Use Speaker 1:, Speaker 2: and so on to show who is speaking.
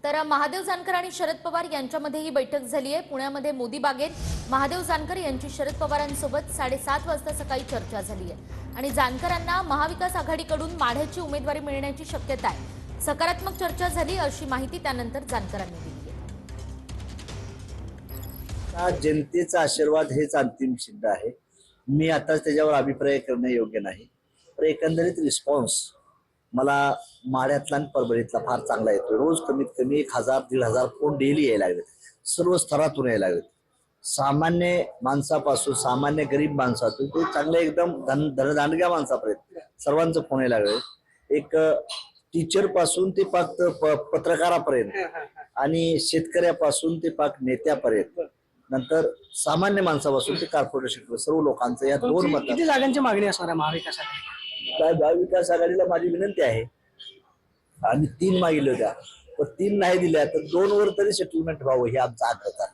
Speaker 1: तर महादेव जानकर आणि शरद पवार यांच्यामध्ये ही बैठक झाली आहे। पुण्यामध्ये मोदी बागेत महादेव जानकर यांची शरद पवारांसोबत 7:30 वाजता सकाळी चर्चा झाली आहे आणि जानकरांना महाविकास आघाडीकडून माढ्याची उमेदवारी मिळण्याची शक्यता आहे। सकारात्मक चर्चा झाली अशी माहिती त्यानंतर जानकरांनी दिली आहे।
Speaker 2: जनतेचा आशीर्वाद हेच अंतिम सिद्ध आहे। मी आता त्याच्यावर अभिप्राय करणे योग्य नाही, पण एकंदरीत रिस्पॉन्स मला माढ्यातला आणि परभणीतला फार चांगला येतो। रोज कमीत कमी 1000-1500 फोन डेली यायला लागलेत, सर्व स्तरातून यायला लागलेत। सामान्य माणसापासून सामान्य गरीब माणसातून ते चांगले एकदम धनदांडग्या माणसापर्यंत सर्वांचं फोन यायला लागले। एक टीचर पासून ते पाक पत्रकारापर्यंत आणि शेतकऱ्यापासून ते पाक नेत्यापर्यंत, नंतर सामान्य माणसापासून ते कॉर्पोरेशन सर्व लोकांचं या दोन मत।
Speaker 3: किती जागांची मागणी असणार आहे महाविकास आघाडी?
Speaker 2: महाविकास आघाडीला माझी विनंती आहे, आम्ही 3 मागितल्या होत्या, पण 3 नाही दिल्या तर 2 वर तरी सेटलमेंट व्हावं हे आमचा आग्रह आहे।